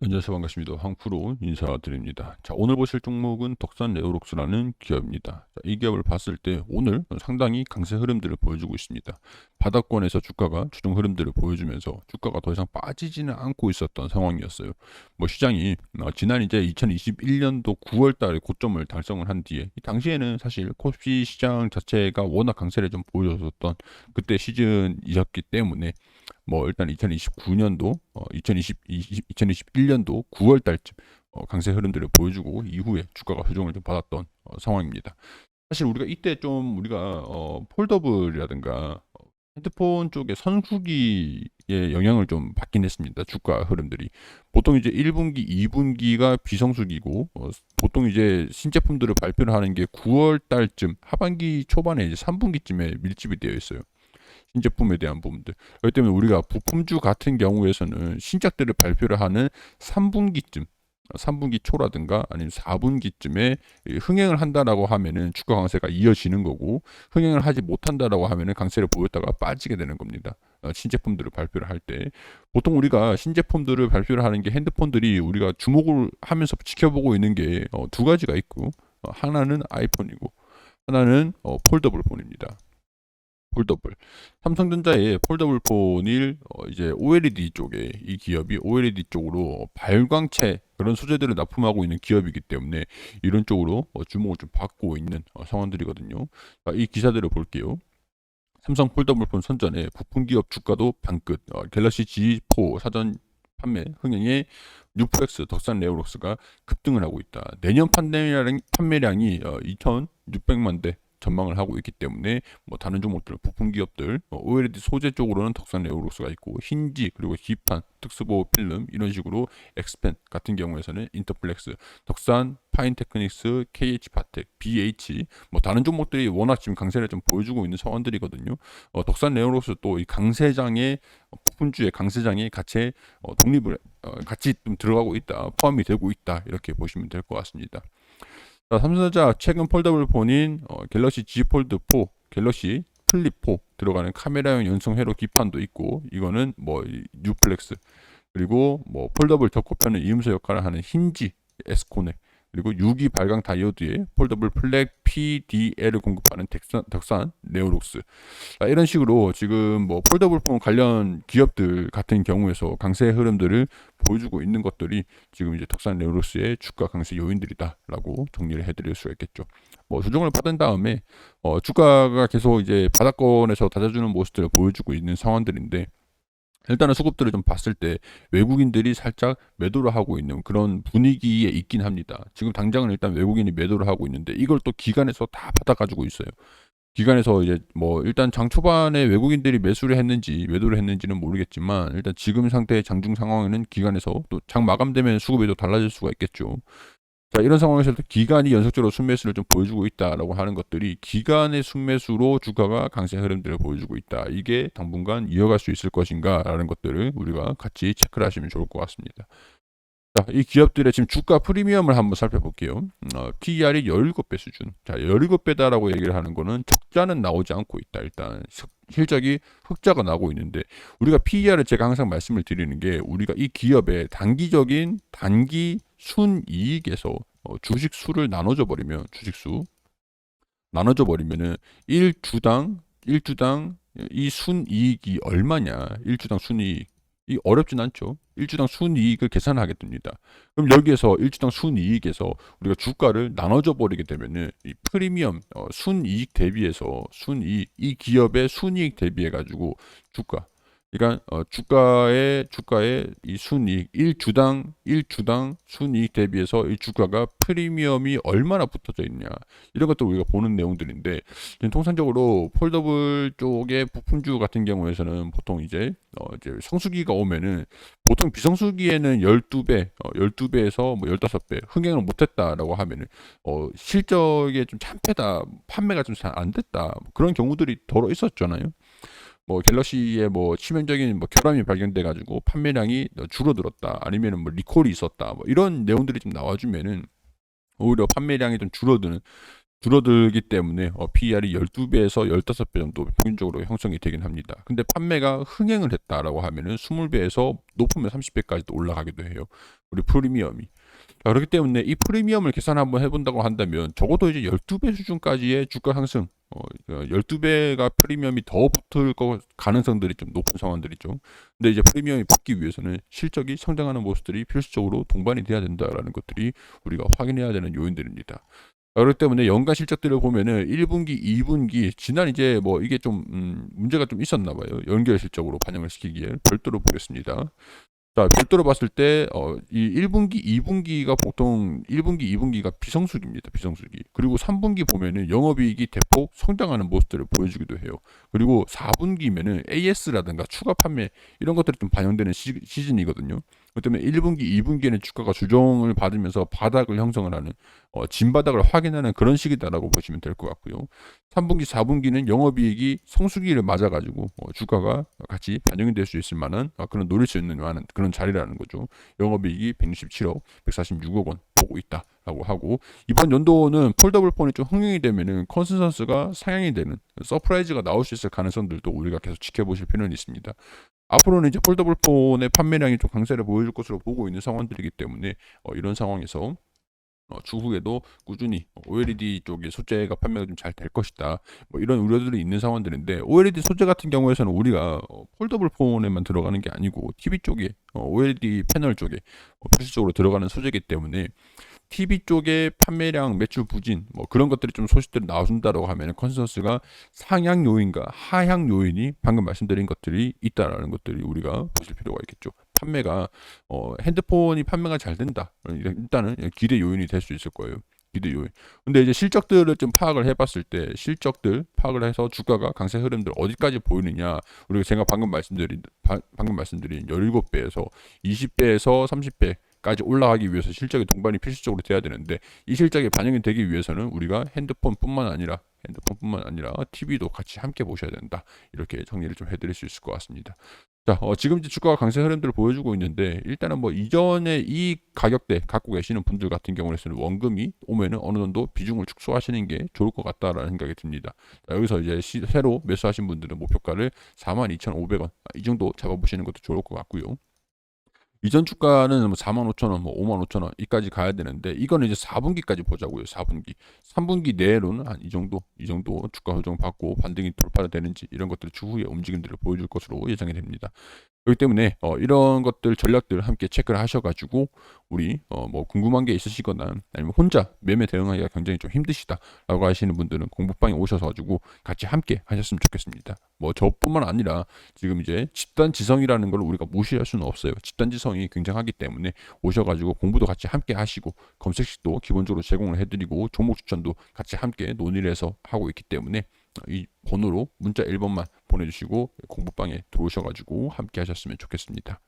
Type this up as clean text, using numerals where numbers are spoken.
안녕하세요. 반갑습니다. 황프로 인사드립니다. 자, 오늘 보실 종목은 덕산 에어록스라는 기업입니다. 자, 이 기업을 봤을 때 오늘 상당히 강세 흐름들을 보여주고 있습니다. 바닥권에서 주가가 주중 흐름들을 보여주면서 주가가 더 이상 빠지지는 않고 있었던 상황이었어요. 뭐 시장이 지난 이제 2021년도 9월 달에 고점을 달성을 한 뒤에 이 당시에는 사실 코스피 시장 자체가 워낙 강세를 좀 보여줬었던 그때 시즌이었기 때문에 뭐 일단 2029년도 2021년도 9월 달쯤 강세 흐름들을 보여주고 이후에 주가가 조정을 좀 받았던 상황입니다. 사실 우리가 이때 좀 우리가 폴더블이라든가 핸드폰 쪽에 선수기에 영향을 좀 받긴 했습니다. 주가 흐름들이 보통 이제 1분기, 2분기가 비성수기고 보통 이제 신제품들을 발표를 하는 게 9월 달쯤 하반기 초반에 이제 3분기쯤에 밀집이 되어 있어요. 신제품에 대한 부분들. 그렇기 때문에 우리가 부품주 같은 경우에서는 신작들을 발표를 하는 3분기쯤 3분기 초라든가 아니면 4분기쯤에 흥행을 한다라고 하면은 주가 강세가 이어지는 거고 흥행을 하지 못한다라고 하면은 강세를 보였다가 빠지게 되는 겁니다. 신제품들을 발표를 할 때 보통 우리가 신제품들을 발표를 하는 게 핸드폰들이 우리가 주목을 하면서 지켜보고 있는 게 두 가지가 있고 하나는 아이폰이고 하나는 폴더블 폰입니다. 폴더블. 삼성전자의 폴더블 폰일 이제 OLED 쪽에 이 기업이 OLED 쪽으로 발광체 그런 소재들을 납품하고 있는 기업이기 때문에 이런 쪽으로 주목을 좀 받고 있는 상황들이거든요. 자, 이 기사들을 볼게요. 삼성 폴더블 폰 선전에 부품 기업 주가도 방끝. 갤럭시 G4 사전 판매 흥행에 뉴플렉스, 덕산 레오록스가 급등을 하고 있다. 내년 판매량이 2,600만 대 전망을 하고 있기 때문에 뭐 다른 종목들 부품 기업들 OLED 소재 쪽으로는 덕산 레오록스가 있고 힌지 그리고 기판 특수보호 필름 이런 식으로 엑스펜 같은 경우에서는 인터플렉스 덕산 파인테크닉스 KH파텍 BH 뭐 다른 종목들이 워낙 지금 강세를 좀 보여주고 있는 상황들이거든요. 덕산 레오록스 또 이 강세장의 부품주의 강세장에 같이 독립을 같이 좀 들어가고 있다 포함이 되고 있다 이렇게 보시면 될 것 같습니다. 자, 삼성전자 최근 폴더블 폰인 갤럭시 Z 폴드 4, 갤럭시 플립 4 들어가는 카메라용 연성 회로 기판도 있고 이거는 뭐 뉴플렉스 그리고 뭐 폴더블 벽고 펴는 이음소 역할을 하는 힌지 에스코넥 그리고 유기 발광 다이오드에 폴더블 플렉 PDL을 공급하는 덕산 네오록스 이런 식으로 지금 뭐 폴더블 폰 관련 기업들 같은 경우에서 강세 흐름들을 보여주고 있는 것들이 지금 이제 덕산 네오록스의 주가 강세 요인들이다라고 정리를 해드릴 수가 있겠죠. 뭐 조정을 받은 다음에 주가가 계속 이제 바닥권에서 다져주는 모습들을 보여주고 있는 상황들인데 일단은 수급들을 좀 봤을 때 외국인들이 살짝 매도를 하고 있는 그런 분위기에 있긴 합니다. 지금 당장은 일단 외국인이 매도를 하고 있는데 이걸 또 기관에서 다 받아가지고 있어요. 기관에서 이제 뭐 일단 장 초반에 외국인들이 매수를 했는지 매도를 했는지는 모르겠지만 일단 지금 상태의 장중 상황에는 기관에서 또 장 마감되면 수급이 또 달라질 수가 있겠죠. 자, 이런 상황에서 기간이 연속적으로 순매수를 좀 보여주고 있다라고 하는 것들이 기간의 순매수로 주가가 강세 흐름들을 보여주고 있다. 이게 당분간 이어갈 수 있을 것인가라는 것들을 우리가 같이 체크를 하시면 좋을 것 같습니다. 자, 이 기업들의 지금 주가 프리미엄을 한번 살펴볼게요. PER이 17배 수준. 자, 17배다라고 얘기를 하는 거는 적자는 나오지 않고 있다. 일단 실적이 흑자가 나고 있는데 우리가 PER을 제가 항상 말씀을 드리는 게 우리가 이 기업의 단기적인 단기 순이익에서 주식 수를 나눠줘 버리면 주식수 나눠줘 버리면은 1주당 이 순이익이 얼마냐? 1주당 순이익 이 어렵진 않죠. 1주당 순이익을 계산하게 됩니다. 그럼 여기에서 1주당 순이익에서 우리가 주가를 나눠줘 버리게 되면은 이 프리미엄 순이익 대비해서 순이익 이 기업의 순이익 대비해 가지고 주가 그러니까 주가의 이 순이익 1주당 순이익 대비해서 이 주가가 프리미엄이 얼마나 붙어져 있냐 이런 것도 우리가 보는 내용들인데 통상적으로 폴더블 쪽의 부품주 같은 경우에서는 보통 이제 성수기가 오면은 보통 비성수기에는 12배, 12배에서 뭐 15배 흥행을 못했다라고 하면은 실적에 좀 참패다, 판매가 좀 잘 안 됐다 뭐 그런 경우들이 더러 있었잖아요. 뭐 갤럭시의 뭐 치명적인 뭐 결함이 발견돼 가지고 판매량이 줄어들었다 아니면은 뭐 리콜이 있었다 뭐 이런 내용들이 좀 나와주면은 오히려 판매량이 좀 줄어드는 줄어들기 때문에 PER이 12배에서 15배 정도 평균적으로 형성이 되긴 합니다. 근데 판매가 흥행을 했다라고 하면은 20배에서 높으면 30배까지도 올라가기도 해요. 우리 프리미엄이. 그렇기 때문에 이 프리미엄을 계산 한번 해본다고 한다면 적어도 이제 12배 수준까지의 주가 상승, 12배가 프리미엄이 더 붙을 가능성들이 좀 높은 상황들이죠. 근데 이제 프리미엄이 붙기 위해서는 실적이 성장하는 모습들이 필수적으로 동반이 돼야 된다라는 것들이 우리가 확인해야 되는 요인들입니다. 그렇기 때문에 연간 실적들을 보면은 1분기, 2분기 지난 이제 뭐 이게 좀 문제가 좀 있었나 봐요. 연결 실적으로 반영을 시키기에 별도로 보겠습니다. 자, 별도로 봤을 때, 이 1분기, 2분기가 보통 1분기, 2분기가 비성수기입니다. 비성수기. 그리고 3분기 보면은 영업이익이 대폭 성장하는 모습들을 보여주기도 해요. 그리고 4분기면은 AS라든가 추가 판매 이런 것들이 좀 반영되는 시즌이거든요. 그렇기 때문에 1분기, 2분기에는 주가가 주종을 받으면서 바닥을 형성을 하는, 진바닥을 확인하는 그런 시기다라고 보시면 될 것 같고요. 3분기, 4분기는 영업이익이 성수기를 맞아가지고 주가가 같이 반영이 될 수 있을 만한 그런 노릴 수 있는 만한 그런 자리라는 거죠. 영업이익이 167억, 146억 원 보고 있다라고 하고 이번 연도는 폴더블 폰이 좀 흥행이 되면은 컨센서스가 상향이 되는 서프라이즈가 나올 수 있을 가능성들도 우리가 계속 지켜보실 필요는 있습니다. 앞으로는 이제 폴더블 폰의 판매량이 좀 강세를 보여줄 것으로 보고 있는 상황들이기 때문에 이런 상황에서 추후에도 꾸준히 OLED 쪽의 소재가 판매가 좀 잘 될 것이다. 뭐 이런 우려들이 있는 상황들인데 OLED 소재 같은 경우에서는 우리가 폴더블 폰에만 들어가는 게 아니고 TV 쪽에 OLED 패널 쪽에 필수적으로 들어가는 소재이기 때문에 TV 쪽의 판매량, 매출 부진 뭐 그런 것들이 좀 소식들이 나온다고 하면 컨센서스가 상향 요인과 하향 요인이 방금 말씀드린 것들이 있다라는 것들이 우리가 보실 필요가 있겠죠. 판매가 핸드폰이 판매가 잘 된다. 일단은 기대 요인이 될 수 있을 거예요. 기대 요인. 근데 이제 실적들을 좀 파악을 해봤을 때 실적들 파악을 해서 주가가 강세 흐름들 어디까지 보이느냐. 우리가 제가 방금 말씀드린 17배에서 20배에서 30배 까지 올라가기 위해서 실적의 동반이 필수적으로 돼야 되는데 이 실적이 반영이 되기 위해서는 우리가 핸드폰뿐만 아니라 TV도 같이 함께 보셔야 된다. 이렇게 정리를 좀 해드릴 수 있을 것 같습니다. 자, 지금 이제 주가가 강세 흐름들을 보여주고 있는데 일단은 뭐 이전에 이 가격대 갖고 계시는 분들 같은 경우에는 원금이 오면은 어느 정도 비중을 축소하시는 게 좋을 것 같다라는 생각이 듭니다. 자, 여기서 이제 새로 매수하신 분들은 목표가를 42,500원 이 정도 잡아보시는 것도 좋을 것 같고요. 이전 주가는 뭐 45,000원, 뭐 55,000원 이까지 가야 되는데 이거는 이제 4분기까지 보자고요. 4분기. 3분기 내로는 한 이 정도 주가 조정 받고 반등이 돌파가 되는지 이런 것들 추후에 움직임들을 보여줄 것으로 예상이 됩니다. 그렇기 때문에 이런 것들 전략들 함께 체크를 하셔가지고 우리 뭐 궁금한 게 있으시거나 아니면 혼자 매매 대응하기가 굉장히 좀 힘드시다라고 하시는 분들은 공부방에 오셔서 가지고 같이 함께 하셨으면 좋겠습니다. 뭐 저뿐만 아니라 지금 이제 집단 지성이라는 걸 우리가 무시할 수는 없어요. 집단 지성이 굉장하기 때문에 오셔가지고 공부도 같이 함께 하시고 검색식도 기본적으로 제공을 해드리고 종목 추천도 같이 함께 논의를 해서 하고 있기 때문에 이 번호로 문자 1번만 보내주시고 공부방에 들어오셔가지고 함께 하셨으면 좋겠습니다.